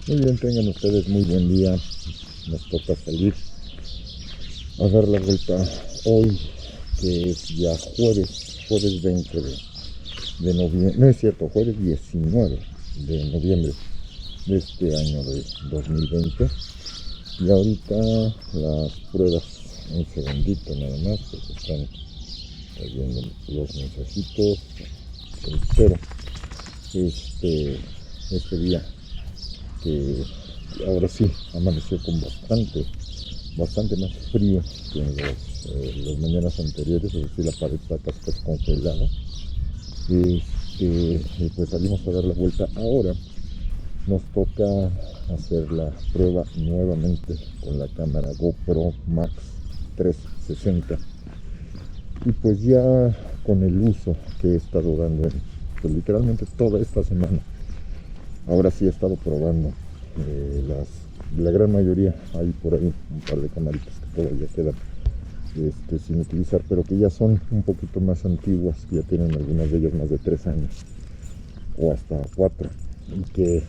Muy bien, tengan ustedes muy buen día. Nos toca salir a dar la vuelta hoy, que es ya jueves 20 de noviembre, no es cierto, jueves 19 de noviembre de este año de 2020. Y ahorita las pruebas, un segundito nada más, porque están viendo los mensajitos. Pero este día que ahora sí amaneció con bastante más frío que en las mañanas anteriores, es decir, la pared está casi congelada. Y pues salimos a dar la vuelta. Ahora nos toca hacer la prueba nuevamente con la cámara GoPro Max 360, y pues ya con el uso que he estado dando pues literalmente toda esta semana. Ahora sí he estado probando la gran mayoría. Hay por ahí un par de camaritas que todavía quedan sin utilizar, pero que ya son un poquito más antiguas, que ya tienen algunas de ellas más de 3 años o hasta 4, y que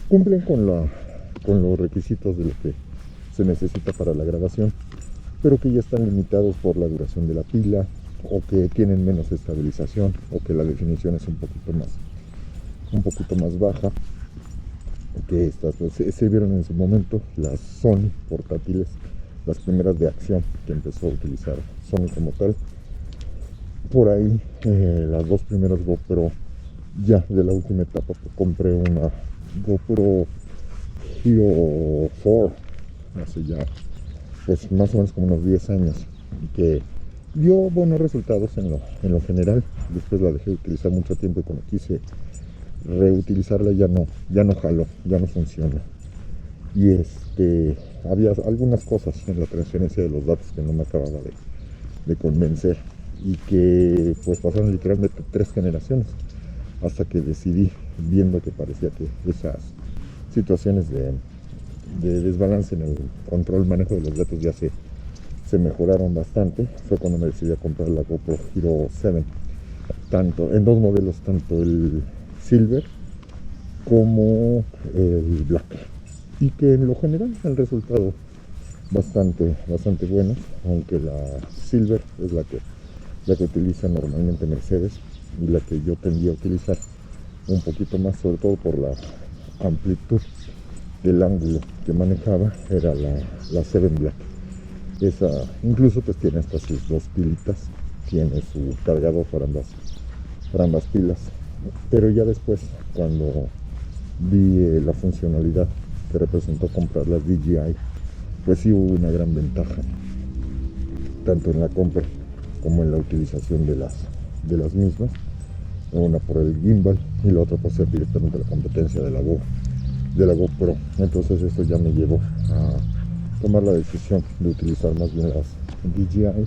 cumplen con los requisitos de lo que se necesita para la grabación, pero que ya están limitados por la duración de la pila, o que tienen menos estabilización, o que la definición es un poquito más baja. Que estas pues, se vieron en su momento las Sony portátiles, las primeras de acción que empezó a utilizar Sony como tal. Por ahí las dos primeras GoPro ya de la última etapa, pues compré una GoPro Hero 4 hace ya pues más o menos como unos 10 años, que dio buenos resultados en lo general. Después la dejé de utilizar mucho tiempo, y cuando quise reutilizarla ya no jaló, ya no funciona. Y había algunas cosas en la transferencia de los datos que no me acababa de convencer, y que pues pasaron literalmente 3 generaciones hasta que decidí, viendo que parecía que esas situaciones de desbalance en el control, manejo de los datos ya se mejoraron bastante. Fue cuando me decidí a comprar la GoPro Hero 7, tanto en 2 modelos, tanto el Silver como el Black, y que en lo general el resultado bastante bueno, aunque la Silver es la que utiliza normalmente Mercedes, y la que yo tendía a utilizar un poquito más, sobre todo por la amplitud del ángulo que manejaba, era la 7 Black. Esa incluso pues tiene hasta sus 2 pilitas, tiene su cargador para ambas pilas. Pero ya después, cuando vi la funcionalidad que representó comprar las DJI, pues sí hubo una gran ventaja, tanto en la compra como en la utilización de las mismas. Una por el gimbal y la otra por ser directamente la competencia de la GoPro. Entonces esto ya me llevó a tomar la decisión de utilizar más bien las DJI.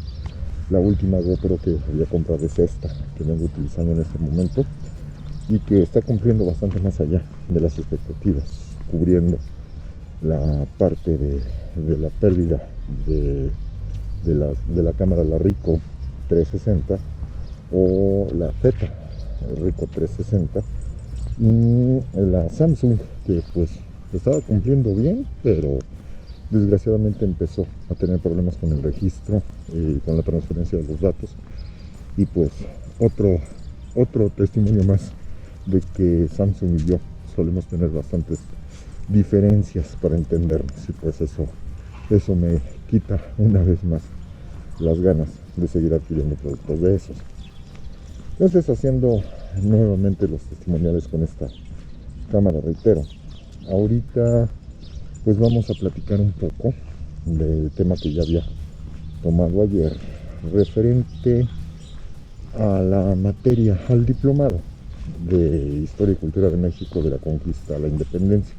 La última GoPro que había comprado es esta, que vengo utilizando en este momento, y que está cumpliendo bastante más allá de las expectativas, cubriendo la parte de la pérdida de la cámara, la Ricoh 360 o la Theta Ricoh 360, y la Samsung, que pues estaba cumpliendo bien, pero desgraciadamente empezó a tener problemas con el registro y con la transferencia de los datos. Y pues otro testimonio más de que Samsung y yo solemos tener bastantes diferencias para entendernos, y pues eso me quita una vez más las ganas de seguir adquiriendo productos de esos. Entonces, haciendo nuevamente los testimoniales con esta cámara, reitero, ahorita pues vamos a platicar un poco del tema que ya había tomado ayer, referente a la materia, al diplomado de Historia y Cultura de México, de la conquista a la independencia.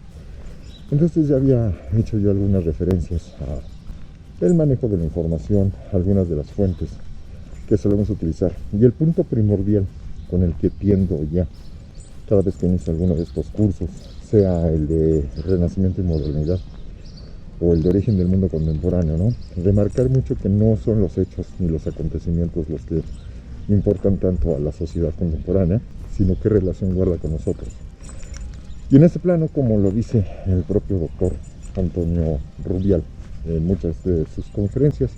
Entonces ya había hecho yo algunas referencias a el manejo de la información, algunas de las fuentes que solemos utilizar. Y el punto primordial con el que tiendo ya cada vez que inicio alguno de estos cursos, sea el de Renacimiento y Modernidad o el de Origen del Mundo Contemporáneo, ¿no? Remarcar mucho que no son los hechos ni los acontecimientos los que importan tanto a la sociedad contemporánea, sino qué relación guarda con nosotros. Y en ese plano, como lo dice el propio doctor Antonio Rubial en muchas de sus conferencias,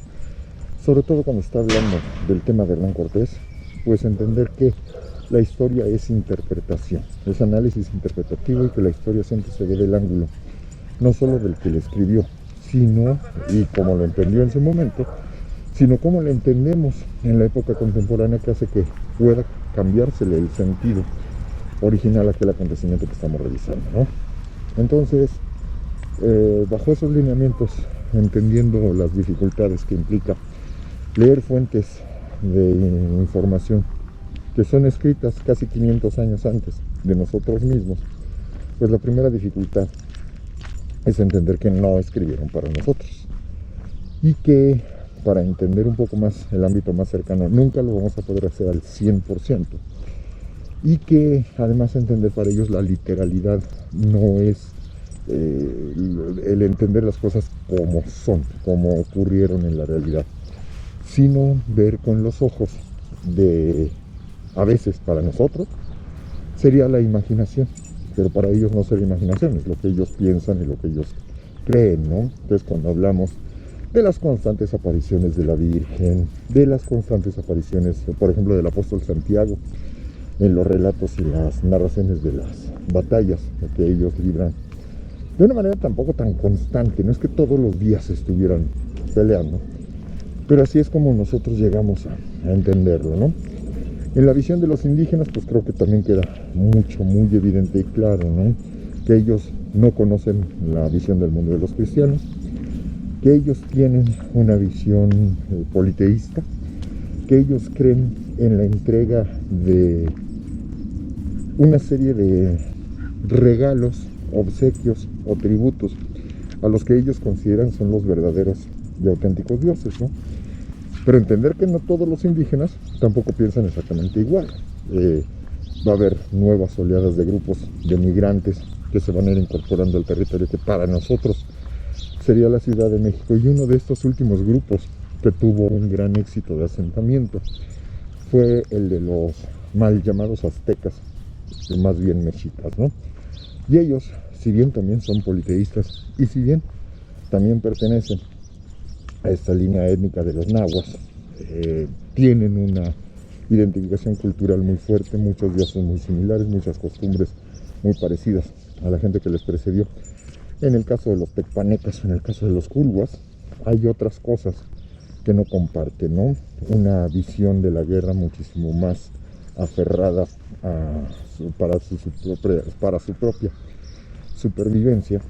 sobre todo cuando está hablando del tema de Hernán Cortés, pues entender que la historia es interpretación, es análisis interpretativo, y que la historia siempre se ve del ángulo, no solo del que la escribió, sino, y como lo entendió en su momento, sino como lo entendemos en la época contemporánea, que hace que pueda cambiársele el sentido original a aquel acontecimiento que estamos revisando, ¿no? Entonces, bajo esos lineamientos, entendiendo las dificultades que implica leer fuentes de información que son escritas casi 500 años antes de nosotros mismos, pues la primera dificultad es entender que no escribieron para nosotros, y que para entender un poco más el ámbito más cercano nunca lo vamos a poder hacer al 100%, y que además entender para ellos la literalidad no es el entender las cosas como son, como ocurrieron en la realidad, sino ver con los ojos de, a veces para nosotros sería la imaginación, pero para ellos no sería imaginación, es lo que ellos piensan y lo que ellos creen, ¿no? Entonces, cuando hablamos de las constantes apariciones de la Virgen, de las constantes apariciones, por ejemplo, del apóstol Santiago, en los relatos y las narraciones de las batallas que ellos libran, de una manera tampoco tan constante, no es que todos los días estuvieran peleando, pero así es como nosotros llegamos a entenderlo, ¿no? En la visión de los indígenas, pues creo que también queda muy evidente y claro, ¿no? Que ellos no conocen la visión del mundo de los cristianos, que ellos tienen una visión politeísta, que ellos creen en la entrega de una serie de regalos, obsequios o tributos a los que ellos consideran son los verdaderos y auténticos dioses, ¿no? Pero entender que no todos los indígenas tampoco piensan exactamente igual. Va a haber nuevas oleadas de grupos de migrantes que se van a ir incorporando al territorio que para nosotros sería la Ciudad de México, y uno de estos últimos grupos que tuvo un gran éxito de asentamiento fue el de los mal llamados aztecas, más bien mexicas, ¿no? Y ellos, si bien también son politeístas, y si bien también pertenecen a esta línea étnica de los nahuas, tienen una identificación cultural muy fuerte, muchos dioses muy similares, muchas costumbres muy parecidas a la gente que les precedió. En el caso de los tecpanecas, en el caso de los culhuas, hay otras cosas que no comparten, ¿no? Una visión de la guerra muchísimo más aferrada para su propia supervivencia,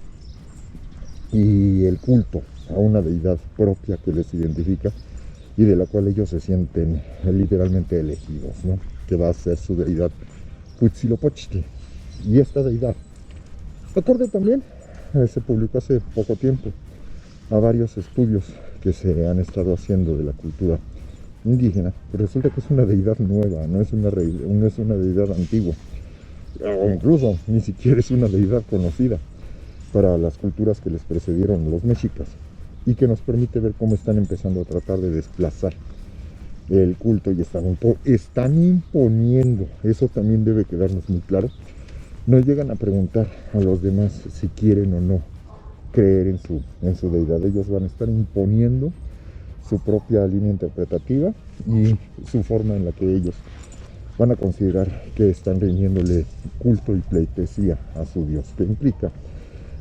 y el culto a una deidad propia que les identifica y de la cual ellos se sienten literalmente elegidos, ¿no? Que va a ser su deidad Huitzilopochtli. Y esta deidad, acorde también, se publicó hace poco tiempo a varios estudios que se han estado haciendo de la cultura indígena, pero resulta que es una deidad nueva, no es una deidad antigua, o incluso ni siquiera es una deidad conocida para las culturas que les precedieron, los mexicas, y que nos permite ver cómo están empezando a tratar de desplazar el culto y están imponiendo, eso también debe quedarnos muy claro. No llegan a preguntar a los demás si quieren o no creer en su deidad, ellos van a estar imponiendo su propia línea interpretativa y su forma en la que ellos van a considerar que están rindiéndole culto y pleitesía a su Dios, que implica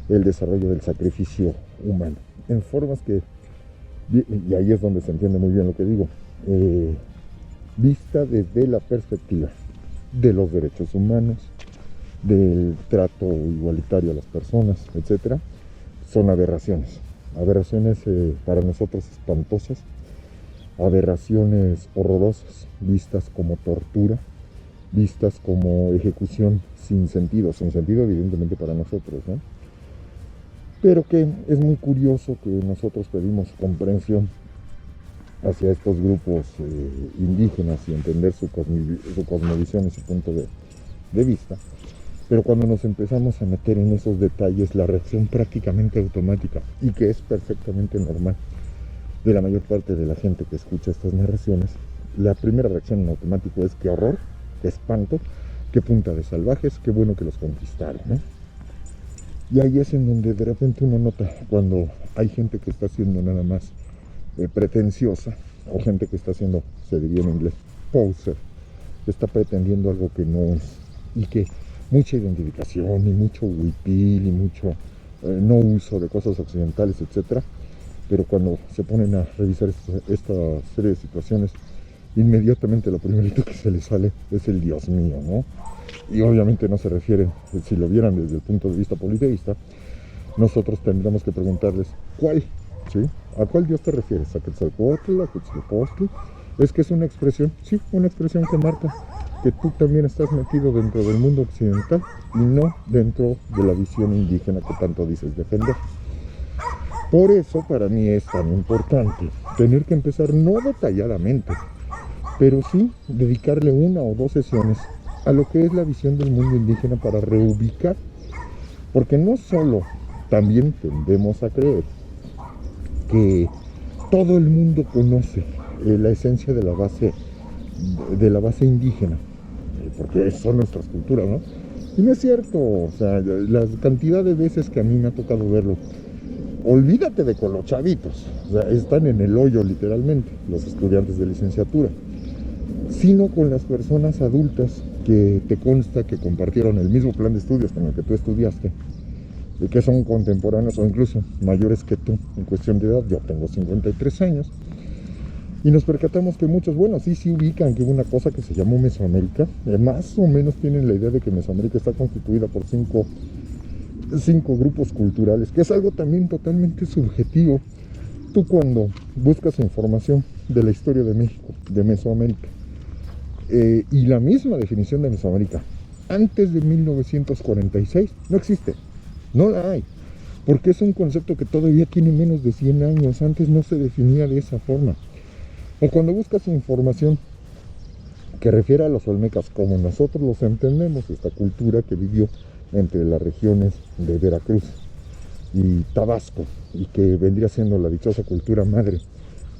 el desarrollo del sacrificio humano en formas que, y ahí es donde se entiende muy bien lo que digo, vista desde la perspectiva de los derechos humanos, del trato igualitario a las personas, etcétera, son aberraciones. aberraciones para nosotros espantosas, aberraciones horrorosas, vistas como tortura, vistas como ejecución sin sentido evidentemente para nosotros, ¿no? Pero que es muy curioso que nosotros pedimos comprensión hacia estos grupos indígenas y entender su cosmovisión y su punto de vista. Pero cuando nos empezamos a meter en esos detalles, la reacción prácticamente automática, y que es perfectamente normal de la mayor parte de la gente que escucha estas narraciones, la primera reacción en automático es: qué horror, qué espanto, qué punta de salvajes, qué bueno que los conquistaron, ¿no? Y ahí es en donde de repente uno nota cuando hay gente que está siendo nada más pretenciosa, o gente que está haciendo, se diría en inglés, poser, que está pretendiendo algo que no es, y que mucha identificación y mucho huipil y mucho no uso de cosas occidentales, etcétera. Pero cuando se ponen a revisar esta serie de situaciones, inmediatamente lo primerito que se les sale es el Dios mío, ¿no? Y obviamente no se refieren, si lo vieran desde el punto de vista politeísta, nosotros tendríamos que preguntarles: ¿cuál? ¿Sí? ¿A cuál Dios te refieres? ¿A Quetzalcóatl? ¿A Huitzilopochtli? Es que es una expresión, sí, una expresión que marca que tú también estás metido dentro del mundo occidental y no dentro de la visión indígena que tanto dices defender. Por eso para mí es tan importante tener que empezar, no detalladamente, pero sí dedicarle 1 o 2 sesiones a lo que es la visión del mundo indígena para reubicar, porque no solo también tendemos a creer que todo el mundo conoce la esencia de la base indígena, porque son nuestras culturas, ¿no? Y no es cierto, o sea, la cantidad de veces que a mí me ha tocado verlo, olvídate de con los chavitos, o sea, están en el hoyo literalmente, los estudiantes de licenciatura, sino con las personas adultas que te consta que compartieron el mismo plan de estudios con el que tú estudiaste, y que son contemporáneos o incluso mayores que tú en cuestión de edad. Yo tengo 53 años, y nos percatamos que muchos, bueno, sí ubican que hubo una cosa que se llamó Mesoamérica, más o menos tienen la idea de que Mesoamérica está constituida por cinco grupos culturales, que es algo también totalmente subjetivo. Tú cuando buscas información de la historia de México, de Mesoamérica, y la misma definición de Mesoamérica, antes de 1946, no existe, no la hay, porque es un concepto que todavía tiene menos de 100 años, antes no se definía de esa forma. O cuando buscas información que refiere a los olmecas, como nosotros los entendemos, esta cultura que vivió entre las regiones de Veracruz y Tabasco, y que vendría siendo la dichosa cultura madre,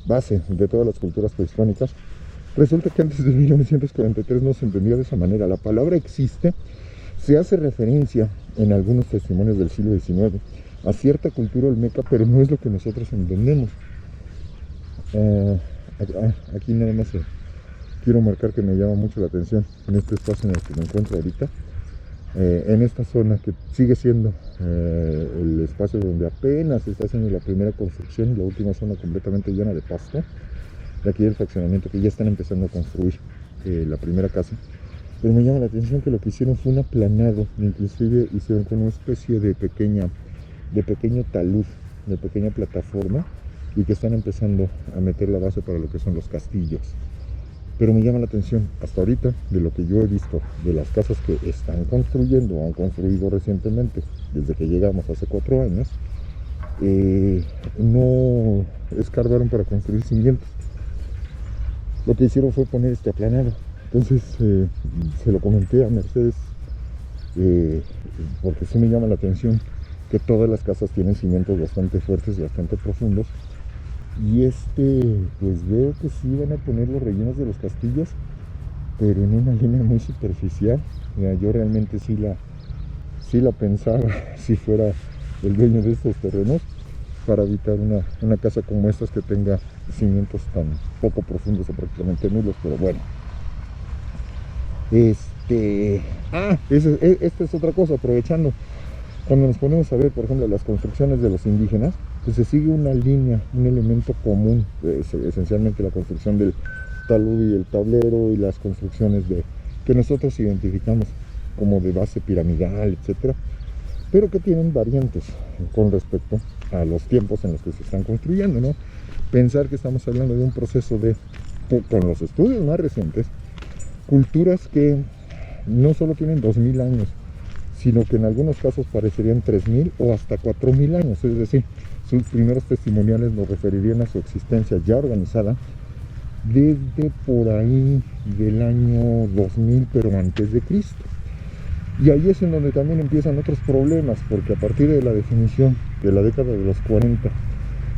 base de todas las culturas prehispánicas, resulta que antes de 1943 no se entendía de esa manera. La palabra existe, se hace referencia en algunos testimonios del siglo XIX a cierta cultura olmeca, pero no es lo que nosotros entendemos. Aquí nada más quiero marcar que me llama mucho la atención en este espacio en el que me encuentro ahorita, en esta zona que sigue siendo el espacio donde apenas se está haciendo la primera construcción, la última zona completamente llena de pasto, de aquí del fraccionamiento, que ya están empezando a construir la primera casa. Pero me llama la atención que lo que hicieron fue un aplanado, inclusive hicieron con una especie de pequeño talud, de pequeña plataforma, y que están empezando a meter la base para lo que son los castillos. Pero me llama la atención, hasta ahorita, de lo que yo he visto, de las casas que están construyendo o han construido recientemente, desde que llegamos hace 4 años, no escarbaron para construir cimientos. Lo que hicieron fue poner este aplanado. Entonces se lo comenté a Mercedes, porque sí me llama la atención que todas las casas tienen cimientos bastante fuertes y bastante profundos. Y pues veo que sí van a poner los rellenos de los castillos, pero en una línea muy superficial. Mira, yo realmente sí la pensaba si fuera el dueño de estos terrenos, para evitar una casa como estas que tenga cimientos tan poco profundos o prácticamente nulos. Pero bueno, esta es otra cosa, aprovechando. Cuando nos ponemos a ver, por ejemplo, las construcciones de los indígenas, pues se sigue una línea, un elemento común, esencialmente la construcción del talud y el tablero, y las construcciones que nosotros identificamos como de base piramidal, etcétera. pero que tienen variantes con respecto a los tiempos en los que se están construyendo, ¿no? Pensar que estamos hablando de un proceso de, con los estudios más recientes, culturas que no solo tienen 2000 años, sino que en algunos casos parecerían 3000 o hasta 4000 años, es decir, sus primeros testimoniales nos referirían a su existencia ya organizada desde por ahí del año 2000, pero antes de Cristo. Y ahí es en donde también empiezan otros problemas, porque a partir de la definición de la década de los 40,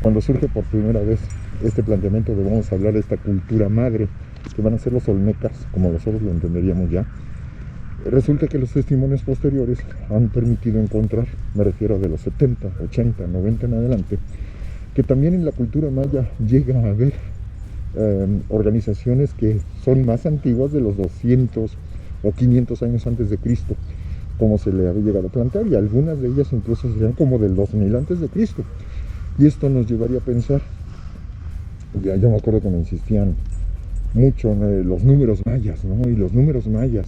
cuando surge por primera vez este planteamiento de vamos a hablar de esta cultura madre, que van a ser los olmecas, como nosotros lo entenderíamos ya, resulta que los testimonios posteriores han permitido encontrar, me refiero de los 70, 80, 90 en adelante, que también en la cultura maya llega a haber organizaciones que son más antiguas de los 200 o 500 años antes de Cristo, como se le había llegado a plantear, y algunas de ellas incluso serían como del 2000 antes de Cristo. Y esto nos llevaría a pensar, ya yo me acuerdo que me insistían mucho en los números mayas, ¿no? Y los números mayas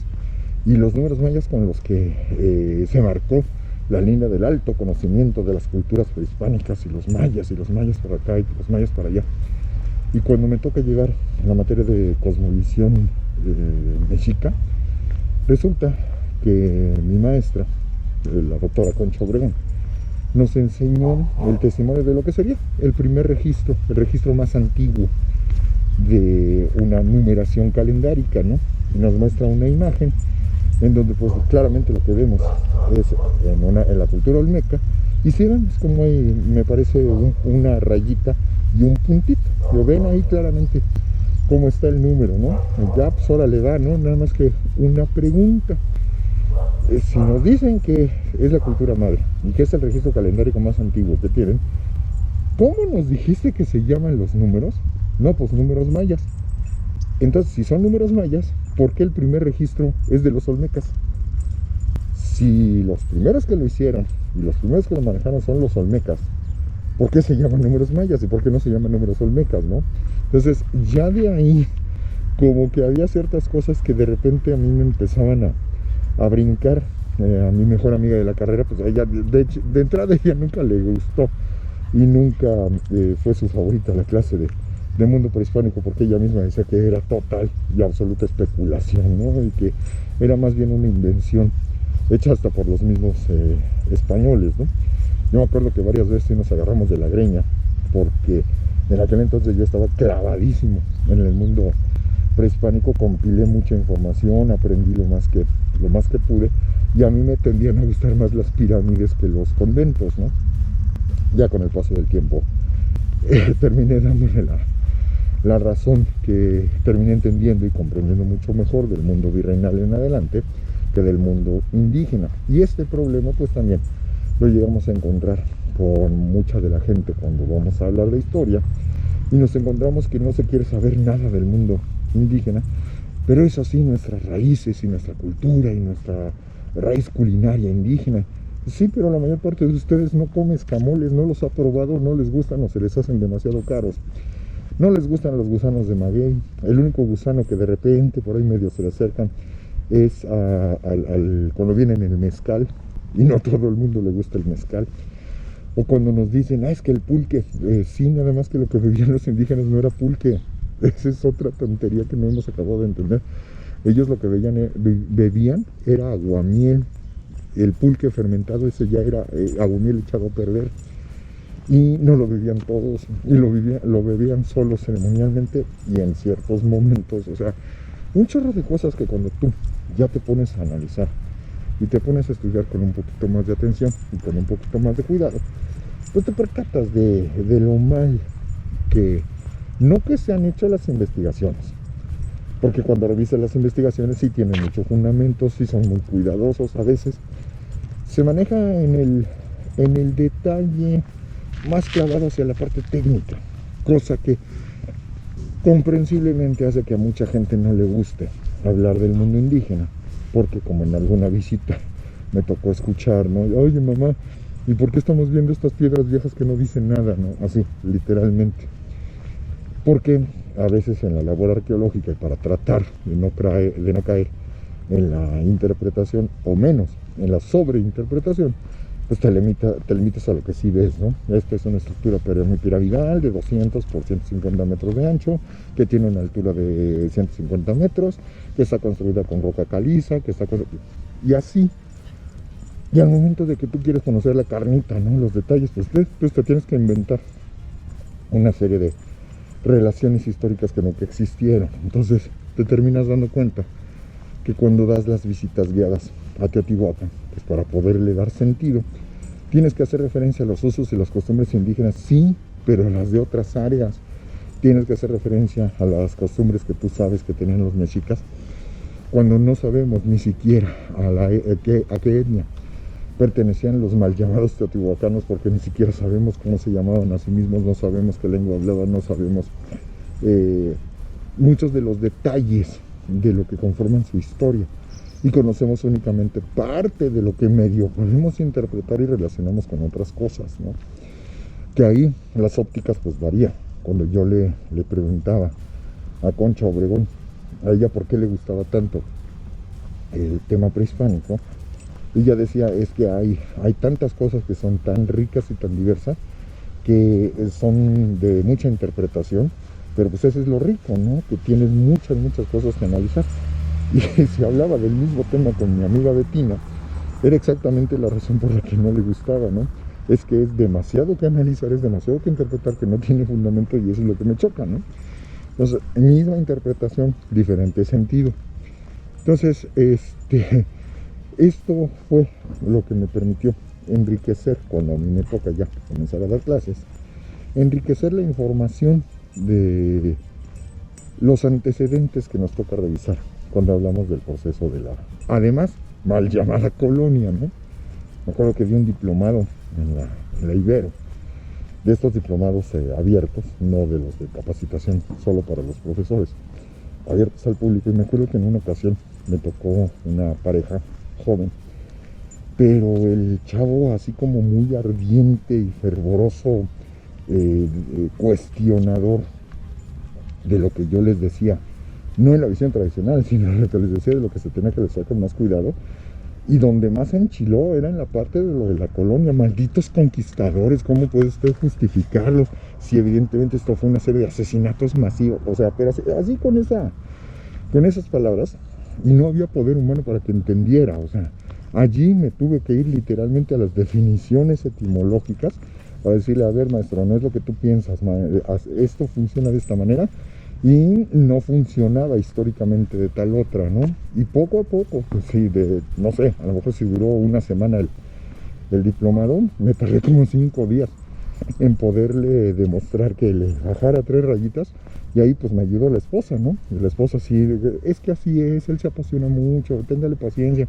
con los que se marcó la línea del alto conocimiento de las culturas prehispánicas, y los mayas por acá y los mayas para allá. Y cuando me toca llevar la materia de cosmovisión mexica, resulta que mi maestra, la doctora Concha Obregón, nos enseñó el testimonio de lo que sería el primer registro, el registro más antiguo de una numeración calendárica, ¿no? Y nos muestra una imagen en donde pues claramente lo que vemos es en la cultura olmeca, y si ven, es como hay, me parece, una rayita y un puntito. Lo ven ahí claramente cómo está el número, ¿no? Ya pues ahora le va, ¿no? Nada más que una pregunta. Si nos dicen que es la cultura madre y que es el registro calendárico más antiguo que tienen, ¿cómo nos dijiste que se llaman los números? No, pues números mayas. Entonces, si son números mayas, ¿por qué el primer registro es de los olmecas? Si los primeros que lo hicieron y los primeros que lo manejaron son los olmecas, ¿por qué se llaman números mayas y por qué no se llaman números olmecas, no? Entonces, ya de ahí, como que había ciertas cosas que de repente a mí me empezaban a brincar. A mi mejor amiga de la carrera, pues ella, de entrada, ella nunca le gustó y nunca fue su favorita la clase de mundo prehispánico, porque ella misma decía que era total y absoluta especulación, ¿no? Y que era más bien una invención hecha hasta por los mismos españoles, ¿no? Yo me acuerdo que varias veces nos agarramos de la greña, porque en aquel entonces yo estaba clavadísimo en el mundo prehispánico, compilé mucha información, aprendí lo más que pude, y a mí me tendían a gustar más las pirámides que los conventos, ¿no? Ya con el paso del tiempo terminé dándole la razón, que terminé entendiendo y comprendiendo mucho mejor del mundo virreinal en adelante que del mundo indígena. Y este problema pues también lo llegamos a encontrar con mucha de la gente cuando vamos a hablar de historia, y nos encontramos que no se quiere saber nada del mundo indígena, pero eso sí, nuestras raíces y nuestra cultura y nuestra raíz culinaria indígena. Sí, pero la mayor parte de ustedes no come escamoles, no los ha probado, no les gustan o se les hacen demasiado caros. No les gustan los gusanos de maguey. El único gusano que de repente por ahí medio se le acercan es cuando vienen el mezcal, y no todo el mundo le gusta el mezcal. O cuando nos dicen, es que el pulque, sí, nada más que lo que bebían los indígenas no era pulque. Esa es otra tontería que no hemos acabado de entender. Ellos lo que bebían era aguamiel. El pulque fermentado, ese ya era aguamiel echado a perder. Y no lo bebían todos, y lo bebían solo ceremonialmente y en ciertos momentos. O sea, un chorro de cosas que cuando tú ya te pones a analizar y te pones a estudiar con un poquito más de atención y con un poquito más de cuidado, pues te percatas de lo mal que no que se han hecho las investigaciones, porque cuando revisas las investigaciones sí tienen muchos fundamentos, sí son muy cuidadosos, a veces se maneja en el detalle más clavado hacia la parte técnica, cosa que comprensiblemente hace que a mucha gente no le guste hablar del mundo indígena, porque como en alguna visita me tocó escuchar, ¿no? Oye, mamá, ¿y por qué estamos viendo estas piedras viejas que no dicen nada, ¿no? Así, literalmente. Porque a veces en la labor arqueológica, y para tratar de no caer en la interpretación, o menos en la sobreinterpretación, pues te limitas a lo que sí ves, ¿no? Esta es una estructura piramidal de 200 por 150 metros de ancho, que tiene una altura de 150 metros, que está construida con roca caliza, y así. Y al momento de que tú quieres conocer la carnita, ¿no? Los detalles, pues te tienes que inventar una serie de relaciones históricas que nunca existieron. Entonces te terminas dando cuenta que cuando das las visitas guiadas a Teotihuacán, pues para poderle dar sentido, tienes que hacer referencia a los usos y las costumbres indígenas, sí, pero las de otras áreas. Tienes que hacer referencia a las costumbres que tú sabes que tenían los mexicas, cuando no sabemos ni siquiera a qué etnia pertenecían los mal llamados teotihuacanos, porque ni siquiera sabemos cómo se llamaban a sí mismos, no sabemos qué lengua hablaban, no sabemos muchos de los detalles de lo que conforman su historia, y conocemos únicamente parte de lo que medio podemos interpretar y relacionamos con otras cosas, ¿no? Que ahí las ópticas pues varían. Cuando yo le preguntaba a Concha Obregón, a ella por qué le gustaba tanto el tema prehispánico, ella decía, es que hay tantas cosas que son tan ricas y tan diversas, que son de mucha interpretación, pero pues eso es lo rico, ¿no? Que tienes muchas cosas que analizar. Y si hablaba del mismo tema con mi amiga Betina, era exactamente la razón por la que no le gustaba, ¿no? Es que es demasiado que analizar, es demasiado que interpretar, que no tiene fundamento, y eso es lo que me choca, ¿no? Entonces, misma interpretación, diferente sentido. Entonces, esto fue lo que me permitió enriquecer, cuando a mí me toca ya comenzar a dar clases, enriquecer la información de los antecedentes que nos toca revisar cuando hablamos del proceso de la, además, mal llamada colonia, ¿no? Me acuerdo que vi un diplomado en la Ibero, de estos diplomados abiertos, no de los de capacitación solo para los profesores, abiertos al público, y me acuerdo que en una ocasión me tocó una pareja joven, pero el chavo así como muy ardiente y fervoroso, cuestionador de lo que yo les decía, no en la visión tradicional, sino en lo que les decía de lo que se tenía que hacer con más cuidado. Y donde más enchiló era en la parte de lo de la colonia. Malditos conquistadores, ¿cómo puede usted justificarlos? Si evidentemente esto fue una serie de asesinatos masivos. O sea, pero así con esas palabras, y no había poder humano para que entendiera. O sea, allí me tuve que ir literalmente a las definiciones etimológicas para decirle, a ver, maestro, no es lo que tú piensas, esto funciona de esta manera, y no funcionaba históricamente de tal otra, ¿no? Y poco a poco, pues sí, no sé, a lo mejor si duró una semana el diplomado, me tardé como 5 días en poderle demostrar que le bajara 3 rayitas, y ahí pues me ayudó la esposa, ¿no? Y la esposa sí, es que así es, él se apasiona mucho, téngale paciencia,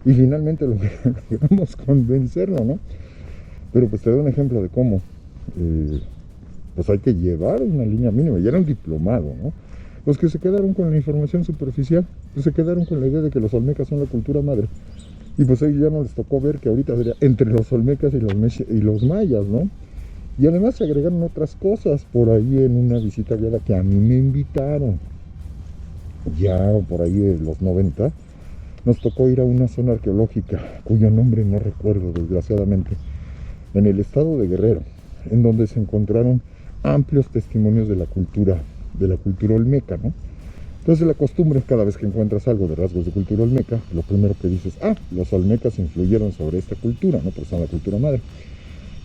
y finalmente logramos convencerlo, ¿no? Pero pues te doy un ejemplo de cómo pues hay que llevar una línea mínima, y era un diplomado, ¿no? Los que se quedaron con la información superficial, pues se quedaron con la idea de que los olmecas son la cultura madre, y pues a ellos ya no les tocó ver que ahorita sería entre los olmecas y los mayas, ¿no? Y además se agregaron otras cosas por ahí en una visita guiada que a mí me invitaron, ya por ahí de los 90, nos tocó ir a una zona arqueológica, cuyo nombre no recuerdo desgraciadamente, en el estado de Guerrero, en donde se encontraron amplios testimonios de la cultura olmeca, ¿no? Entonces la costumbre, cada vez que encuentras algo de rasgos de cultura olmeca, lo primero que dices, los olmecas influyeron sobre esta cultura, ¿no? Porque son la cultura madre.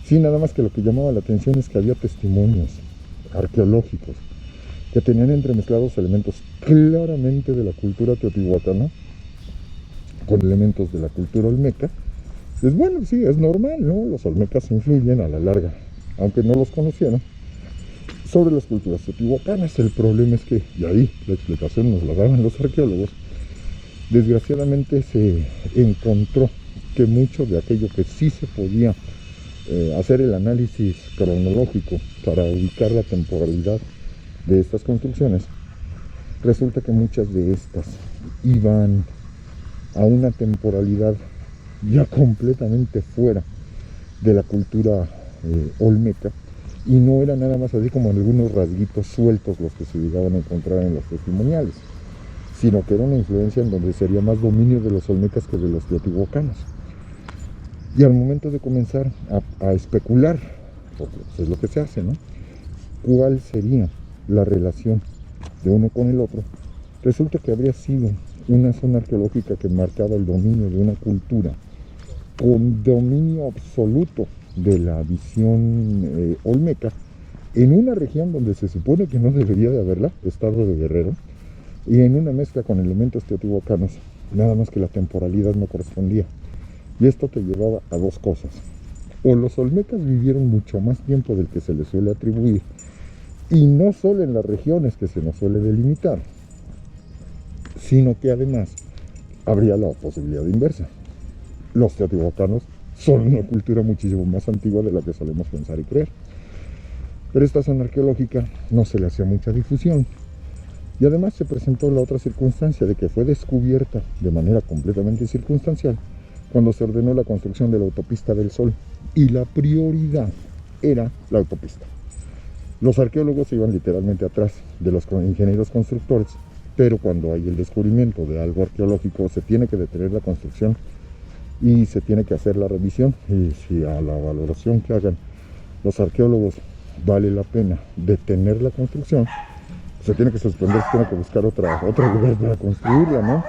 Sí, nada más que lo que llamaba la atención es que había testimonios arqueológicos que tenían entremezclados elementos claramente de la cultura teotihuacana con elementos de la cultura olmeca. Pues bueno, sí, es normal, ¿no? Los olmecas influyen a la larga, aunque no los conocieran, sobre las culturas teotihuacanas. El problema es que, y ahí la explicación nos la daban los arqueólogos, desgraciadamente se encontró que mucho de aquello que sí se podía hacer el análisis cronológico para ubicar la temporalidad de estas construcciones, resulta que muchas de estas iban a una temporalidad ya completamente fuera de la cultura olmeca, y no era nada más así como algunos rasguitos sueltos los que se llegaban a encontrar en los testimoniales, sino que era una influencia en donde sería más dominio de los olmecas que de los teotihuacanos. Y al momento de comenzar a especular, porque pues, es lo que se hace, ¿no? ¿Cuál sería la relación de uno con el otro? Resulta que habría sido una zona arqueológica que marcaba el dominio de una cultura con dominio absoluto de la visión olmeca en una región donde se supone que no debería de haberla, estado de Guerrero, y en una mezcla con elementos teotihuacanos, nada más que la temporalidad no correspondía. Y esto te llevaba a dos cosas. O los olmecas vivieron mucho más tiempo del que se les suele atribuir, y no solo en las regiones que se nos suele delimitar, sino que además habría la posibilidad inversa. Los teotihuacanos son una cultura muchísimo más antigua de la que solemos pensar y creer. Pero esta zona arqueológica no se le hacía mucha difusión. Y además se presentó la otra circunstancia de que fue descubierta de manera completamente circunstancial cuando se ordenó la construcción de la autopista del Sol. Y la prioridad era la autopista. Los arqueólogos iban literalmente atrás de los ingenieros constructores, pero cuando hay el descubrimiento de algo arqueológico se tiene que detener la construcción y se tiene que hacer la revisión. Y si a la valoración que hagan los arqueólogos vale la pena detener la construcción, se tiene que suspender, se tiene que buscar otro lugar para construirla, ¿no?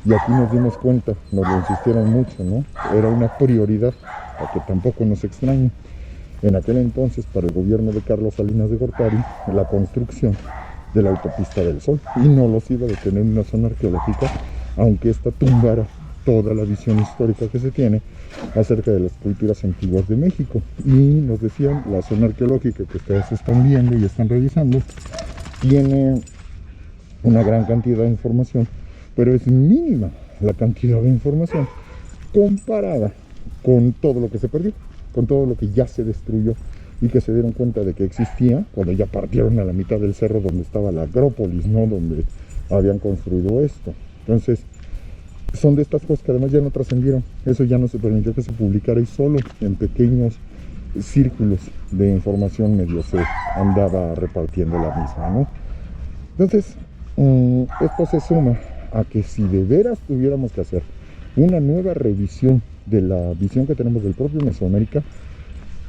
Y aquí nos dimos cuenta, nos lo insistieron mucho, ¿no? Era una prioridad, a que tampoco nos extrañe. En aquel entonces, para el gobierno de Carlos Salinas de Gortari, la construcción de la autopista del Sol, y no los iba a detener en una zona arqueológica, aunque esta tumbara toda la visión histórica que se tiene acerca de las culturas antiguas de México. Y nos decían, la zona arqueológica que ustedes están viendo y están revisando tiene una gran cantidad de información, pero es mínima la cantidad de información comparada con todo lo que se perdió, con todo lo que ya se destruyó y que se dieron cuenta de que existía cuando ya partieron a la mitad del cerro donde estaba la Acrópolis, ¿no? Donde habían construido esto. Entonces, son de estas cosas que además ya no trascendieron. Eso ya no se permitió que se publicara, y solo en pequeños círculos de información medio se andaba repartiendo la misma, ¿no? Entonces, esto se suma a que si de veras tuviéramos que hacer una nueva revisión de la visión que tenemos del propio Mesoamérica,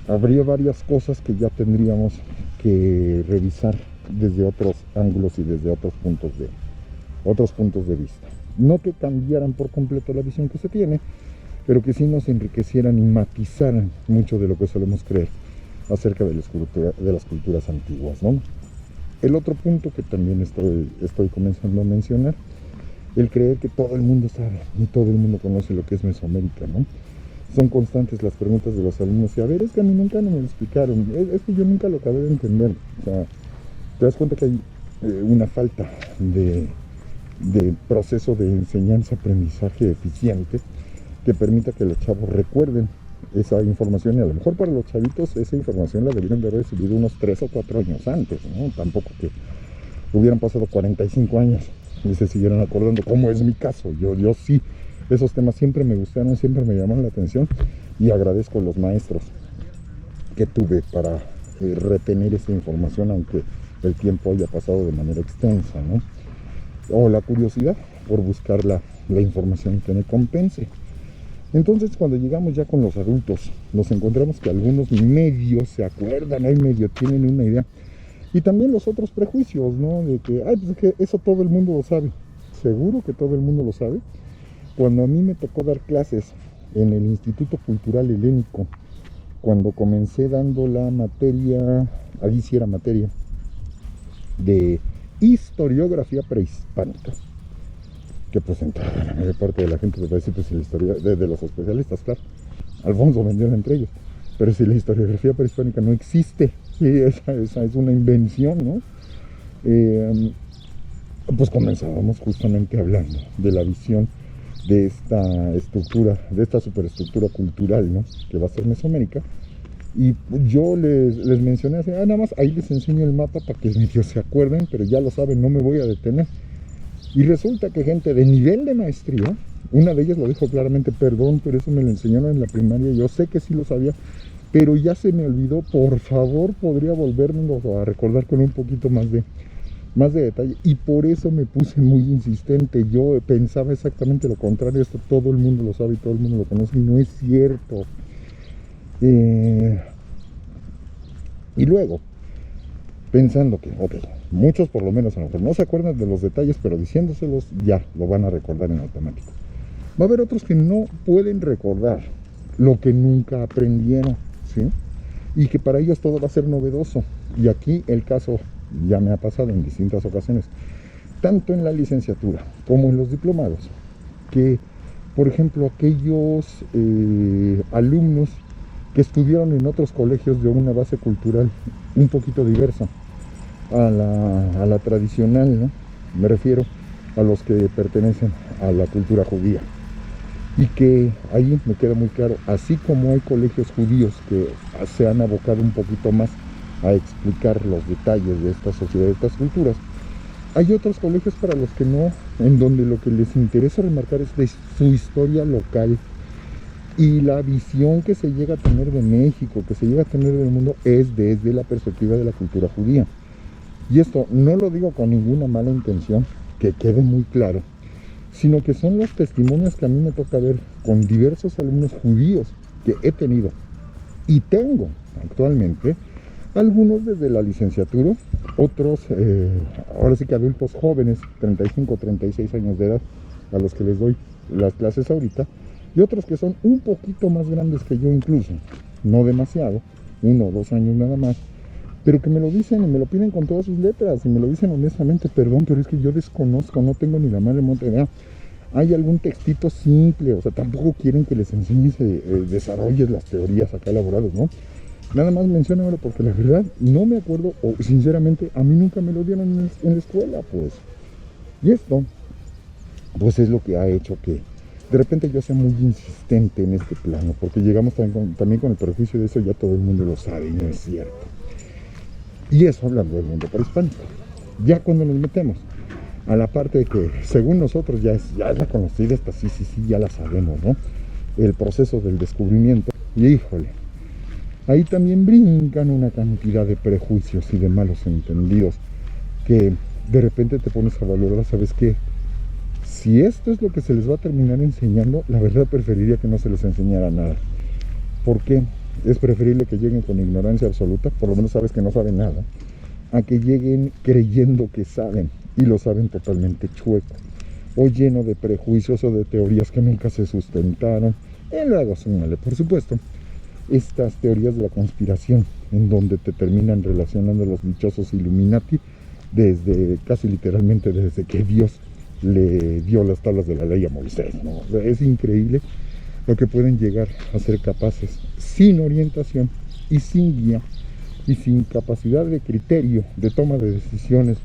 habría varias cosas que ya tendríamos que revisar desde otros ángulos y desde otros puntos de vista. No que cambiaran por completo la visión que se tiene, pero que sí nos enriquecieran y matizaran mucho de lo que solemos creer acerca de las culturas antiguas, ¿no? El otro punto que también estoy comenzando a mencionar, el creer que todo el mundo sabe y todo el mundo conoce lo que es Mesoamérica, ¿no? Son constantes las preguntas de los alumnos, y a ver, es que a mí nunca me lo explicaron, es que yo nunca lo acabé de entender. O sea, te das cuenta que hay una falta de proceso de enseñanza-aprendizaje eficiente que permita que los chavos recuerden esa información, y a lo mejor para los chavitos esa información la debieron de haber recibido unos 3 o 4 años antes, ¿no? Tampoco que hubieran pasado 45 años y se siguieran acordando, como es mi caso. Yo sí, esos temas siempre me gustaron, siempre me llamaron la atención, y agradezco a los maestros que tuve para retener esa información, aunque el tiempo haya pasado de manera extensa, ¿no? O la curiosidad por buscar la información que me compense. Entonces, cuando llegamos ya con los adultos, nos encontramos que algunos medio se acuerdan, hay medio tienen una idea, y también los otros prejuicios, ¿no? De que, pues es que eso todo el mundo lo sabe. Seguro que todo el mundo lo sabe. Cuando a mí me tocó dar clases en el Instituto Cultural Helénico, cuando comencé dando la materia, ahí sí era materia, de historiografía prehispánica, que pues entraba la mayor parte de la gente, pues la historia de los especialistas, claro, Alfonso Mendiola entre ellos, pero si la historiografía prehispánica no existe, sí, esa es una invención, ¿no? Pues comenzábamos justamente hablando de la visión de esta estructura, de esta superestructura cultural, ¿no? Que va a ser Mesoamérica. Y yo les mencioné así, nada más, ahí les enseño el mapa para que medio se acuerden, pero ya lo saben, no me voy a detener. Y resulta que gente de nivel de maestría, una de ellas lo dijo claramente, perdón, pero eso me lo enseñaron en la primaria, yo sé que sí lo sabía, pero ya se me olvidó, por favor, podría volvernos a recordar con un poquito más de... más de detalle, y por eso me puse muy insistente. Yo pensaba exactamente lo contrario. Esto todo el mundo lo sabe y todo el mundo lo conoce, y no es cierto. Y luego, pensando que, ok, muchos por lo menos a lo mejor no se acuerdan de los detalles, pero diciéndoselos ya lo van a recordar en automático. Va a haber otros que no pueden recordar lo que nunca aprendieron, ¿sí? Y que para ellos todo va a ser novedoso. Y aquí el caso ya me ha pasado en distintas ocasiones, tanto en la licenciatura como en los diplomados, que, por ejemplo, aquellos alumnos que estudiaron en otros colegios de una base cultural un poquito diversa a la tradicional, ¿no? Me refiero a los que pertenecen a la cultura judía. Y que ahí me queda muy claro, así como hay colegios judíos que se han abocado un poquito más a explicar los detalles de esta sociedad, de estas culturas, hay otros colegios para los que no, en donde lo que les interesa remarcar es de su historia local, y la visión que se llega a tener de México, que se llega a tener del mundo, es desde la perspectiva de la cultura judía. Y esto no lo digo con ninguna mala intención, que quede muy claro, sino que son los testimonios que a mí me toca ver con diversos alumnos judíos que he tenido y tengo actualmente, algunos desde la licenciatura, otros ahora sí que adultos jóvenes, 35, 36 años de edad, a los que les doy las clases ahorita, y otros que son un poquito más grandes que yo incluso, no demasiado, 1 o 2 años nada más, pero que me lo dicen y me lo piden con todas sus letras y me lo dicen honestamente: perdón, pero es que yo desconozco, no tengo ni la más remota idea. Hay algún textito simple, o sea, tampoco quieren que les enseñes, desarrolles las teorías acá elaboradas, ¿no? Nada más menciónamelo porque la verdad no me acuerdo, o sinceramente a mí nunca me lo dieron en la escuela, pues. Y esto, pues es lo que ha hecho que de repente yo sea muy insistente en este plano, porque llegamos también con el prejuicio de eso, ya todo el mundo lo sabe y no es cierto. Y eso hablando del mundo prehispánico. Ya cuando nos metemos a la parte de que según nosotros ya es la conocida, esta sí, ya la sabemos, ¿no? El proceso del descubrimiento. Y híjole, ahí también brincan una cantidad de prejuicios y de malos entendidos que de repente te pones a valorar. ¿Sabes qué? Si esto es lo que se les va a terminar enseñando, la verdad preferiría que no se les enseñara nada. ¿Por qué? Es preferible que lleguen con ignorancia absoluta, por lo menos sabes que no saben nada, a que lleguen creyendo que saben y lo saben totalmente chueco, o lleno de prejuicios o de teorías que nunca se sustentaron. Y luego súmale, por supuesto, estas teorías de la conspiración, en donde te terminan relacionando a los dichosos Illuminati desde, casi literalmente, desde que Dios le dio las tablas de la ley a Moisés, ¿no? O sea, es increíble lo que pueden llegar a ser capaces sin orientación y sin guía y sin capacidad de criterio de toma de decisiones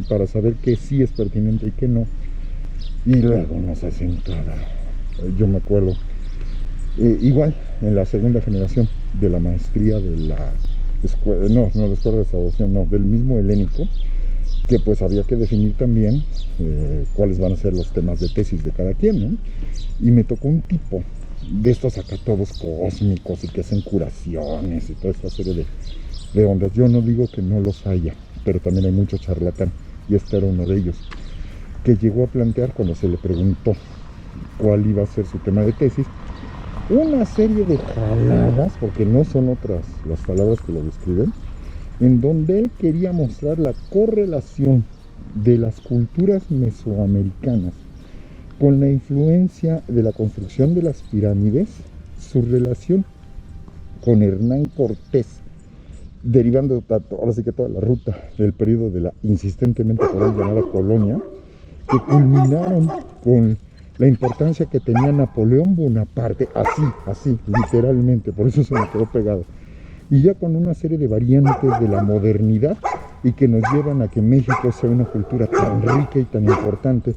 para saber qué sí es pertinente y qué no. Y luego nos hacen toda. Yo me acuerdo igual en la segunda generación de la maestría de la escuela, la escuela de salvación, del mismo helénico, que pues había que definir también cuáles van a ser los temas de tesis de cada quien, ¿no? Y me tocó un tipo de estos acá todos cósmicos y que hacen curaciones y toda esta serie de ondas. Yo no digo que no los haya, pero también hay mucho charlatán, y este era uno de ellos, que llegó a plantear, cuando se le preguntó cuál iba a ser su tema de tesis, una serie de jaladas, porque no son otras las palabras que lo describen, en donde él quería mostrar la correlación de las culturas mesoamericanas con la influencia de la construcción de las pirámides, su relación con Hernán Cortés, derivando ahora sí que toda la ruta del periodo de la insistentemente por él llamada colonia, que culminaron con la importancia que tenía Napoleón Bonaparte, así, literalmente, por eso se me quedó pegado. Y ya con una serie de variantes de la modernidad, y que nos llevan a que México sea una cultura tan rica y tan importante,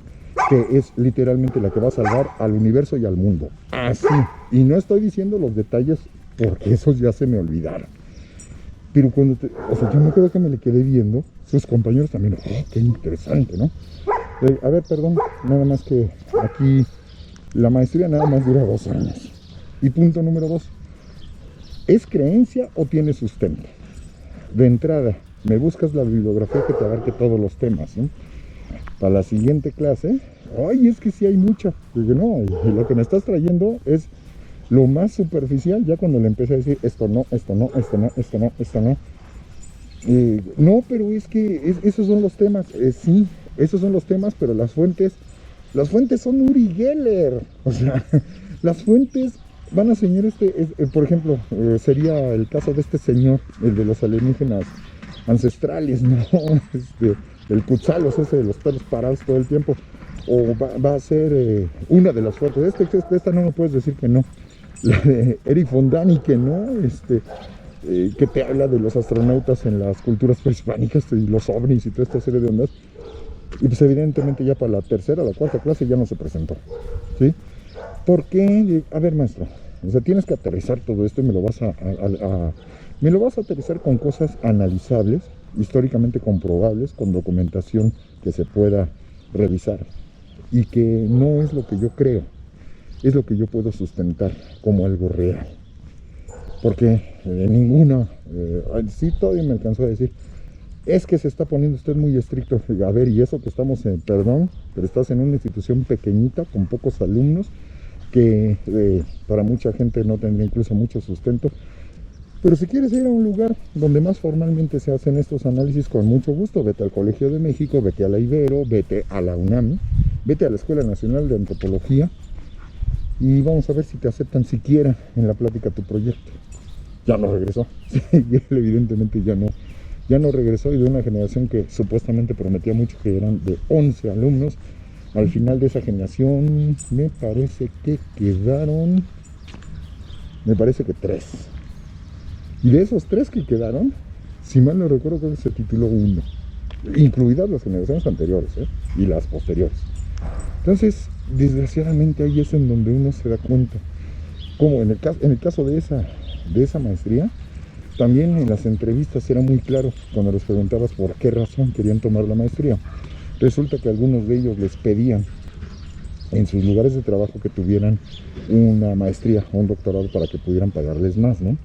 que es literalmente la que va a salvar al universo y al mundo. Así. Y no estoy diciendo los detalles porque esos ya se me olvidaron. Pero cuando yo me acuerdo que me le quedé viendo, sus compañeros también, qué interesante, ¿no? A ver, perdón, nada más que aquí la maestría nada más dura 2 años. Y punto número 2, ¿es creencia o tiene sustento? De entrada, me buscas la bibliografía que te abarque todos los temas, ¿no? Para la siguiente clase, ay, es que sí hay mucha. Digo, no, y lo que me estás trayendo es lo más superficial. Ya cuando le empecé a decir esto no, esto no, esto no, esto no, esto no. No, pero es que esos son los temas. Sí, esos son los temas, pero las fuentes son Uri Geller. O sea, las fuentes van a enseñar por ejemplo, sería el caso de este señor, el de los alienígenas ancestrales, ¿no? El Cutzalos, ese de los pelos parados todo el tiempo. O va a ser una de las fuentes. Esta no me puedes decir que no. La de Eric von Däniken, ¿no? Que te habla de los astronautas en las culturas prehispánicas y los ovnis y toda esta serie de ondas. Y pues evidentemente ya para la tercera o la cuarta clase ya no se presentó, ¿sí? ¿Por qué? A ver, maestro, o sea, tienes que aterrizar todo esto y me lo vas a aterrizar con cosas analizables, históricamente comprobables, con documentación que se pueda revisar y que no es lo que yo creo, es lo que yo puedo sustentar como algo real. Porque sí, todavía me alcanzó a decir, es que se está poniendo usted muy estricto. A ver, y eso que estamos perdón, pero estás en una institución pequeñita con pocos alumnos que para mucha gente no tendría incluso mucho sustento. Pero si quieres ir a un lugar donde más formalmente se hacen estos análisis, con mucho gusto, vete al Colegio de México, vete a la Ibero, vete a la UNAM, vete a la Escuela Nacional de Antropología y vamos a ver si te aceptan siquiera en la plática tu proyecto. Ya no regresó, sí, él evidentemente ya no regresó, y de una generación que supuestamente prometía mucho, que eran de 11 alumnos. Al final de esa generación me parece que quedaron, 3. Y de esos 3 que quedaron, si mal no recuerdo, creo que se tituló 1, incluidas las generaciones anteriores y las posteriores. Entonces, desgraciadamente ahí es en donde uno se da cuenta, como en el caso de esa maestría, también en las entrevistas era muy claro cuando les preguntabas por qué razón querían tomar la maestría. Resulta que algunos de ellos les pedían en sus lugares de trabajo que tuvieran una maestría o un doctorado para que pudieran pagarles más, ¿no?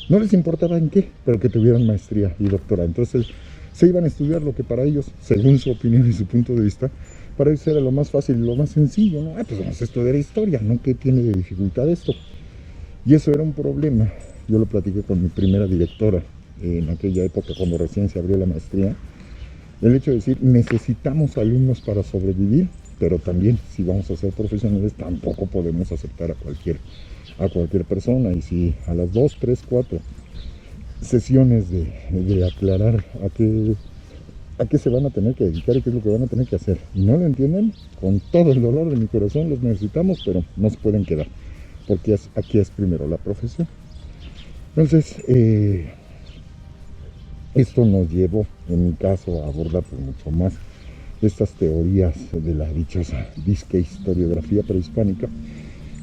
No les importaba en qué, pero que tuvieran maestría y doctorado. Entonces se iban a estudiar lo que para ellos, según su opinión y su punto de vista, para ellos era lo más fácil y lo más sencillo, ¿no? Pues vamos a estudiar historia, ¿no? ¿Qué tiene de dificultad esto? Y eso era un problema. Yo lo platiqué con mi primera directora en aquella época, cuando recién se abrió la maestría. El hecho de decir, necesitamos alumnos para sobrevivir, pero también, si vamos a ser profesionales, tampoco podemos aceptar a cualquier persona. Y si a las 2, 3, 4 sesiones de aclarar a qué se van a tener que dedicar y qué es lo que van a tener que hacer, y no lo entienden, con todo el dolor de mi corazón los necesitamos, pero no se pueden quedar, porque aquí es primero la profesión. Entonces, esto nos llevó, en mi caso, a abordar por mucho más estas teorías de la dichosa disque historiografía prehispánica,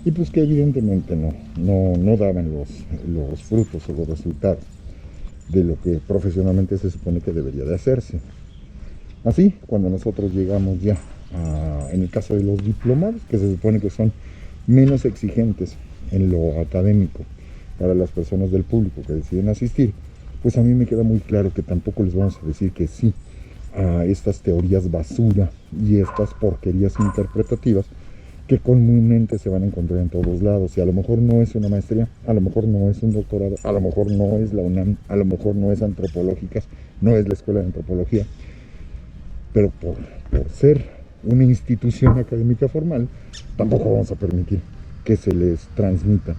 y pues que evidentemente no daban los frutos o los resultados de lo que profesionalmente se supone que debería de hacerse. Así, cuando nosotros llegamos ya en el caso de los diplomados, que se supone que son menos exigentes en lo académico para las personas del público que deciden asistir, pues a mí me queda muy claro que tampoco les vamos a decir que sí a estas teorías basura y estas porquerías interpretativas que comúnmente se van a encontrar en todos lados. Y a lo mejor no es una maestría, a lo mejor no es un doctorado, a lo mejor no es la UNAM, a lo mejor no es Antropológicas, no es la Escuela de Antropología, pero por ser una institución académica formal, tampoco vamos a permitir que se les transmita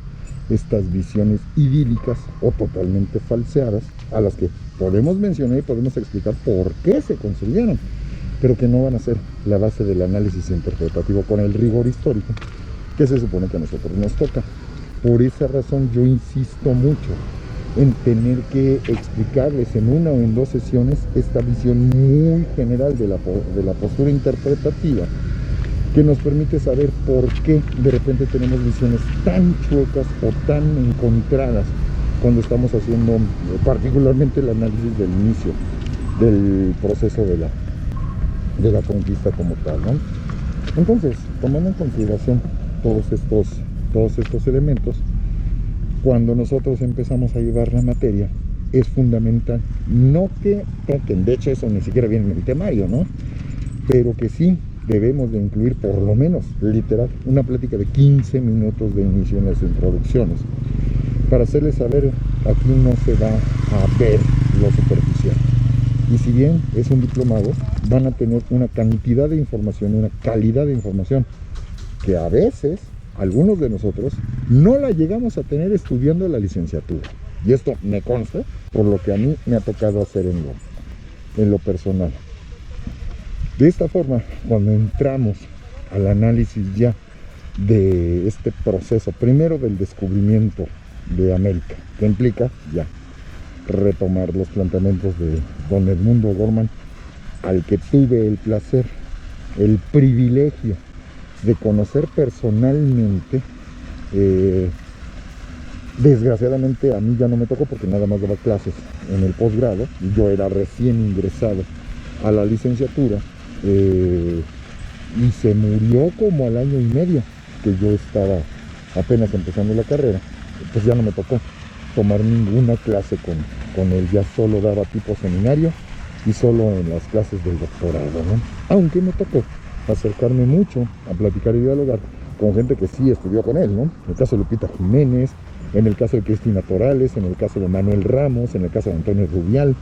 estas visiones idílicas o totalmente falseadas, a las que podemos mencionar y podemos explicar por qué se construyeron, pero que no van a ser la base del análisis interpretativo con el rigor histórico que se supone que a nosotros nos toca. Por esa razón yo insisto mucho en tener que explicarles en una o en 2 sesiones esta visión muy general de la postura interpretativa, que nos permite saber por qué de repente tenemos visiones tan chuecas o tan encontradas cuando estamos haciendo particularmente el análisis del inicio del proceso de la conquista como tal, ¿no? Entonces, tomando en consideración todos estos elementos, cuando nosotros empezamos a llevar la materia, es fundamental. No que toquen, de hecho eso ni siquiera viene en el temario, ¿no? Pero que sí debemos de incluir por lo menos, literal, una plática de 15 minutos de inicio en las introducciones, para hacerles saber, aquí no se va a ver lo superficial. Y si bien es un diplomado, van a tener una cantidad de información, una calidad de información, que a veces, algunos de nosotros, no la llegamos a tener estudiando la licenciatura. Y esto me consta, por lo que a mí me ha tocado hacer en lo personal. De esta forma, cuando entramos al análisis ya de este proceso, primero del descubrimiento de América, que implica ya retomar los planteamientos de don Edmundo O'Gorman, al que tuve el placer, el privilegio de conocer personalmente. Desgraciadamente a mí ya no me tocó porque nada más daba clases en el posgrado y yo era recién ingresado a la licenciatura, y se murió como al año y medio que yo estaba apenas empezando la carrera. Pues ya no me tocó tomar ninguna clase con él, ya solo daba tipo seminario y solo en las clases del doctorado, ¿no? Aunque me tocó acercarme mucho a platicar y dialogar con gente que sí estudió con él, ¿no? En el caso de Lupita Jiménez, en el caso de Cristina Torales, en el caso de Manuel Ramos, en el caso de Antonio Rubial,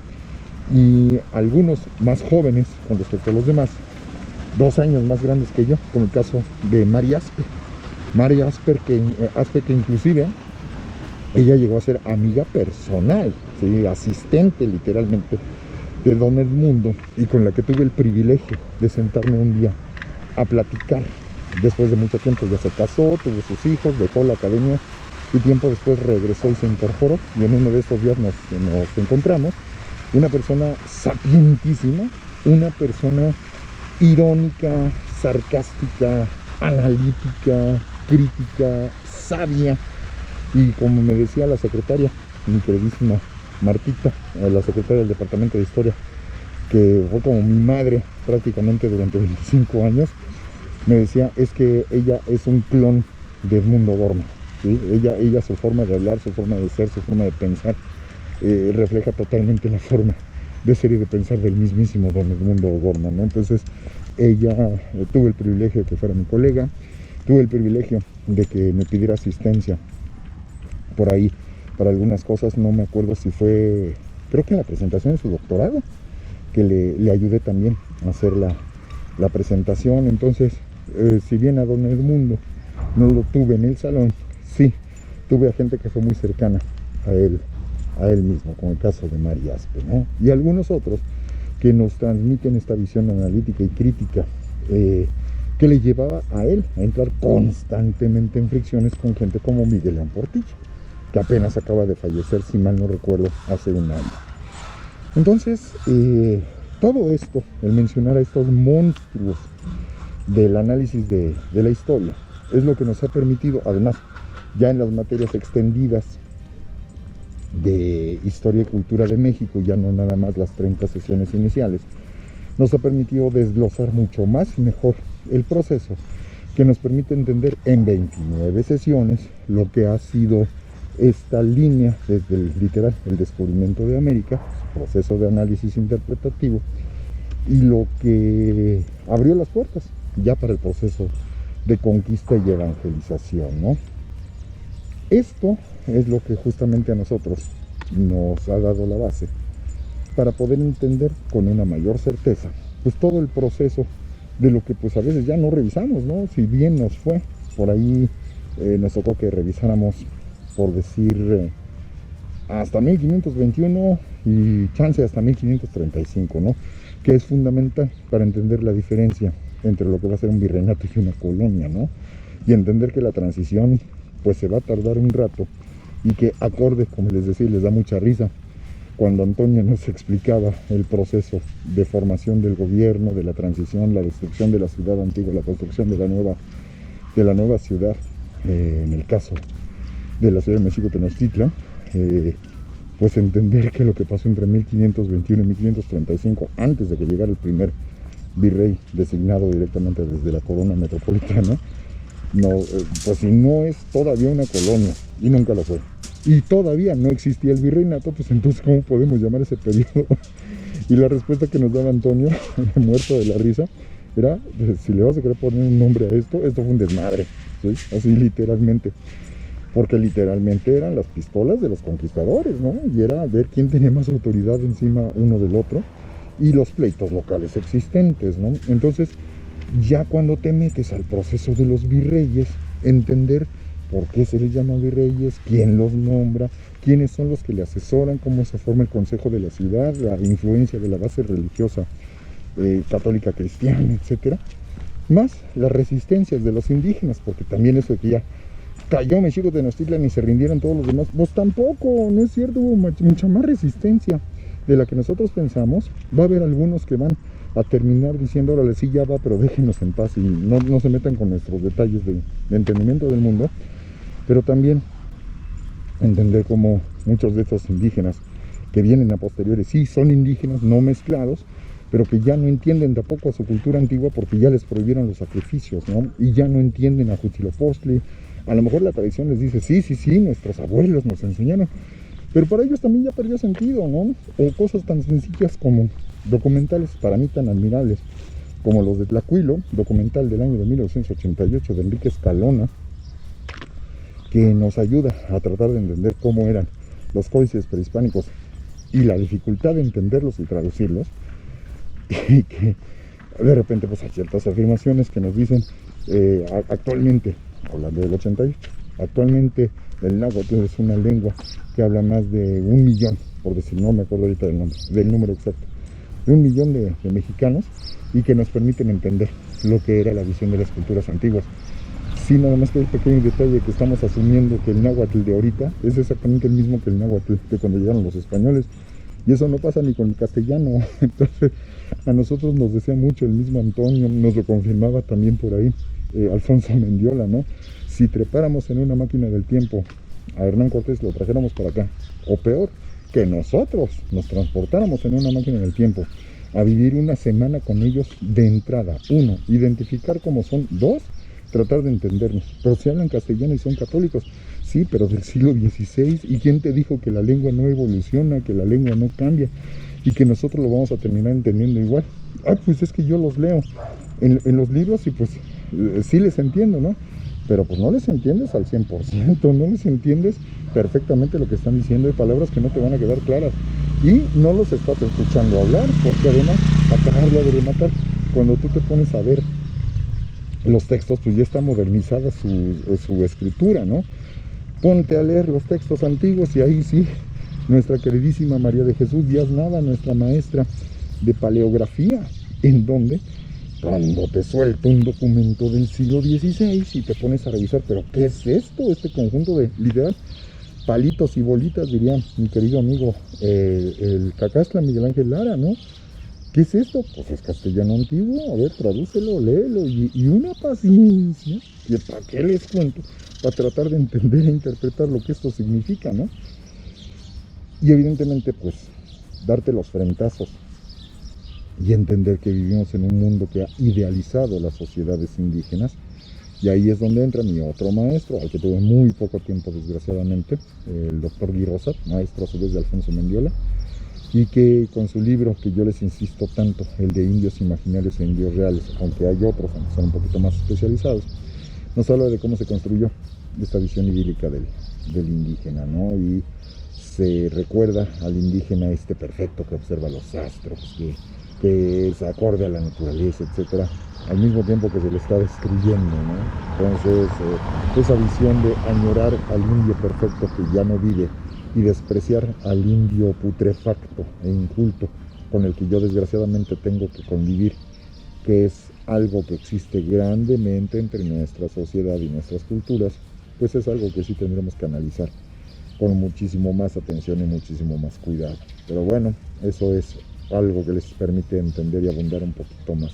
y algunos más jóvenes con respecto a los demás, 2 años más grandes que yo, como el caso de Mari Aspe. Mari Aspe, que inclusive ella llegó a ser amiga personal, ¿sí? Asistente literalmente de don Edmundo, y con la que tuve el privilegio de sentarme un día a platicar. Después de mucho tiempo ya se casó, tuvo sus hijos, dejó la academia y tiempo después regresó y se incorporó, y en uno de estos días nos encontramos. Una persona sapientísima, una persona irónica, sarcástica, analítica, crítica, sabia, y como me decía la secretaria, mi queridísima Martita, la secretaria del Departamento de Historia, que fue como mi madre prácticamente durante 25 años, me decía, es que ella es un clon de Edmundo O'Gorman, ¿sí? Ella, su forma de hablar, su forma de ser, su forma de pensar, refleja totalmente la forma de ser y de pensar del mismísimo don Edmundo O'Gorman, ¿no? Entonces ella, tuve el privilegio de que fuera mi colega, tuve el privilegio de que me pidiera asistencia por ahí para algunas cosas. No me acuerdo si fue, creo que en la presentación de su doctorado, que le ayudé también a hacer la presentación. Entonces, si bien a don Edmundo no lo tuve en el salón, sí tuve a gente que fue muy cercana a él mismo, como el caso de Mari Aspe, ¿no? Y algunos otros que nos transmiten esta visión analítica y crítica, que le llevaba a él a entrar constantemente en fricciones con gente como Miguel León Portilla, que apenas acaba de fallecer, si mal no recuerdo, hace un año. Entonces, todo esto, el mencionar a estos monstruos del análisis de la historia, es lo que nos ha permitido, además, ya en las materias extendidas de Historia y Cultura de México, ya no nada más las 30 sesiones iniciales, nos ha permitido desglosar mucho más y mejor el proceso, que nos permite entender en 29 sesiones lo que ha sido esta línea desde el descubrimiento de América, proceso de análisis interpretativo, y lo que abrió las puertas ya para el proceso de conquista y evangelización, ¿no? Esto es lo que justamente a nosotros nos ha dado la base para poder entender con una mayor certeza pues todo el proceso de lo que pues a veces ya no revisamos, ¿no? Si bien nos fue por ahí, nos tocó que revisáramos, por decir, hasta 1521 y chance hasta 1535, ¿no? Que es fundamental para entender la diferencia entre lo que va a ser un virreinato y una colonia, ¿no? Y entender que la transición pues se va a tardar un rato, y que acorde, como les decía, les da mucha risa cuando Antonio nos explicaba el proceso de formación del gobierno, de la transición, la destrucción de la ciudad antigua, la construcción de la nueva ciudad, en el caso de la ciudad de México Tenochtitlan, pues entender que lo que pasó entre 1521 y 1535, antes de que llegara el primer virrey designado directamente desde la corona metropolitana, no, pues si no es todavía una colonia, y nunca lo fue, y todavía no existía el virreinato, pues entonces ¿cómo podemos llamar ese periodo? Y la respuesta que nos daba Antonio, muerto de la risa, era, si le vas a querer poner un nombre a esto, esto fue un desmadre, ¿sí? Así literalmente, porque literalmente eran las pistolas de los conquistadores, ¿no? Y era ver quién tenía más autoridad encima uno del otro, y los pleitos locales existentes, ¿no? Entonces, ya cuando te metes al proceso de los virreyes, entender por qué se les llama virreyes, quién los nombra, quiénes son los que le asesoran, cómo se forma el consejo de la ciudad, la influencia de la base religiosa católica cristiana, etcétera, más las resistencias de los indígenas, porque también eso de que ya cayó Mexico Tenochtitlan y se rindieron todos los demás, pues tampoco, no es cierto, hubo mucha más resistencia de la que nosotros pensamos. Va a haber algunos que van a terminar diciendo, órale, sí, ya va, pero déjenos en paz y no se metan con nuestros detalles de entendimiento del mundo. Pero también entender cómo muchos de estos indígenas que vienen a posteriores, sí, son indígenas no mezclados, pero que ya no entienden tampoco a su cultura antigua porque ya les prohibieron los sacrificios, ¿no? Y ya no entienden a Huitzilopochtli. A lo mejor la tradición les dice, sí, nuestros abuelos nos enseñaron, pero para ellos también ya perdió sentido, ¿no? O cosas tan sencillas como documentales para mí tan admirables, como los de Tlacuilo, documental del año de 1988 de Enrique Escalona, que nos ayuda a tratar de entender cómo eran los códices prehispánicos y la dificultad de entenderlos y traducirlos, y que de repente pues hay ciertas afirmaciones que nos dicen actualmente, hablando del 88, actualmente el náhuatl es una lengua que habla más de 1 millón, por decir, no me acuerdo ahorita del número exacto, de 1 millón de mexicanos, y que nos permiten entender lo que era la visión de las culturas antiguas. Sí, nada más que el pequeño detalle que estamos asumiendo que el náhuatl de ahorita es exactamente el mismo que el náhuatl de cuando llegaron los españoles, y eso no pasa ni con el castellano. Entonces a nosotros nos decía mucho el mismo Antonio, nos lo confirmaba también por ahí Alfonso Mendiola, ¿no? Si trepáramos en una máquina del tiempo a Hernán Cortés, lo trajéramos para acá, o peor, que nosotros nos transportáramos en una máquina del tiempo a vivir una semana con ellos de entrada, uno, identificar cómo son, dos, tratar de entendernos. Pero si hablan castellano y son católicos, sí, pero del siglo XVI, ¿y quién te dijo que la lengua no evoluciona, que la lengua no cambia y que nosotros lo vamos a terminar entendiendo igual? Ah, pues es que yo los leo en los libros y pues sí les entiendo, ¿no? Pero pues no les entiendes al 100%, no les entiendes perfectamente lo que están diciendo, hay palabras que no te van a quedar claras y no los estás escuchando hablar, porque además, acabarlo de rematar, cuando tú te pones a ver los textos, pues ya está modernizada su escritura, ¿no? Ponte a leer los textos antiguos y ahí sí, nuestra queridísima María de Jesús Díaz Nava, nuestra maestra de paleografía, en donde cuando te suelta un documento del siglo XVI y te pones a revisar, pero ¿qué es esto? Este conjunto de literal palitos y bolitas, diría mi querido amigo el Cacasla Miguel Ángel Lara, ¿no? ¿Qué es esto? Pues es castellano antiguo, a ver, tradúcelo, léelo, y una paciencia, que para qué les cuento, para tratar de entender e interpretar lo que esto significa, ¿no? Y evidentemente, pues, darte los frentazos y entender que vivimos en un mundo que ha idealizado las sociedades indígenas, y ahí es donde entra mi otro maestro, al que tuve muy poco tiempo desgraciadamente, el doctor Guy Rosat, maestro a su vez de Alfonso Mendiola, y que con su libro, que yo les insisto tanto, el de Indios Imaginarios e Indios Reales, aunque hay otros, aunque son un poquito más especializados, nos habla de cómo se construyó esta visión idílica del indígena, ¿no? Y se recuerda al indígena este perfecto que observa los astros, que es acorde a la naturaleza, etcétera, al mismo tiempo que se le está destruyendo, ¿no? Entonces, esa visión de añorar al indio perfecto que ya no vive y despreciar al indio putrefacto e inculto con el que yo desgraciadamente tengo que convivir, que es algo que existe grandemente entre nuestra sociedad y nuestras culturas, pues es algo que sí tendremos que analizar con muchísimo más atención y muchísimo más cuidado. Pero bueno, eso es algo que les permite entender y abundar un poquito más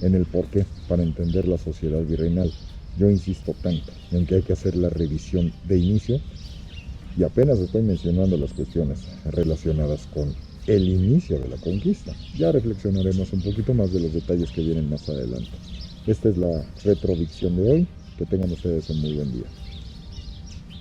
en el porqué para entender la sociedad virreinal. Yo insisto tanto en que hay que hacer la revisión de inicio, y apenas estoy mencionando las cuestiones relacionadas con el inicio de la conquista. Ya reflexionaremos un poquito más de los detalles que vienen más adelante. Esta es la retrovicción de hoy. Que tengan ustedes un muy buen día.